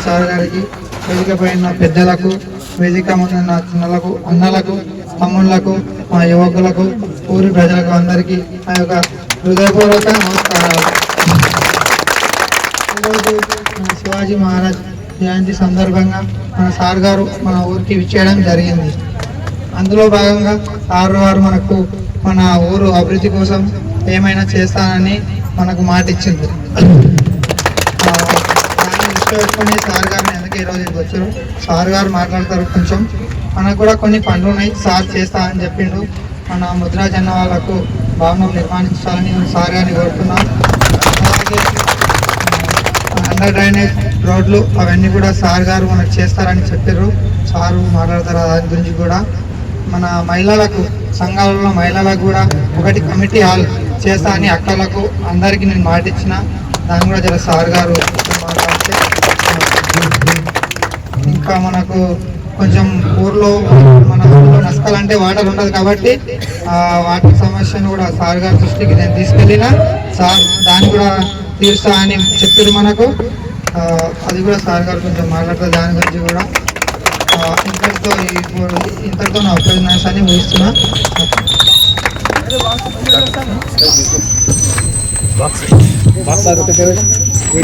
Sir గారికి, వేదిక పైన పెద్దలకు, వేదిక ముందున్న చిన్నలకు, అన్నలకు, తమ్ముళ్లకు, మా యువకులకు, ఊరి ప్రజలకు అందరికీ ఆ యొక్క హృదయపూర్వక నమస్కారాలు. ఈరోజు మన శివాజీ మహారాజ్ జయంతి సందర్భంగా మన సార్ గారు మన ఊరికి విచ్చేయడం జరిగింది. అందులో భాగంగా సార్ గారు మనకు మన ఊరు అభివృద్ధి కోసం ఏమైనా చేస్తానని మనకు మాట ఇచ్చింది. దాన్ని దృష్టి పెట్టుకుని సార్ గారిని ఎందుకు ఈరోజు వచ్చారు, సార్ గారు మాట్లాడతారు. కొంచెం మనకు కూడా కొన్ని పనులు ఉన్నాయి, సార్ చేస్తా అని చెప్పిండు. మన ముద్రాజన్న వాళ్ళకు భవనం నిర్మాణించాలని సార్ గారిని కోరుతున్నాం. అలాగే అండర్ డ్రైనేజ్ రోడ్లు అవన్నీ కూడా సార్ గారు మనకు చేస్తారని చెప్పారు. సారు మాట్లాడతారు దాని గురించి కూడా. మన మహిళలకు సంఘాలలో మహిళలకు కూడా ఒకటి కమిటీ హాల్ చేస్తా అని అక్కలకు అందరికీ నేను మాట ఇచ్చిన. దాన్ని కూడా జర సార్ గారు మాట్లాడితే. ఇంకా మనకు కొంచెం ఊర్లో మన ఊర్లో నష్టాలంటే వాటర్ ఉండదు కాబట్టి ఆ వాటర్ సమస్యను కూడా సార్ గారి దృష్టికి నేను తీసుకెళ్ళిన. సార్ దాన్ని కూడా తీరుస్తా అని చెప్పారు మనకు. అది కూడా సార్ గారు కొంచెం మాట్లాడతారు దాని గురించి కూడా. ఇంతటితో నా ఉపన్యాసాన్ని ముగిస్తున్నా.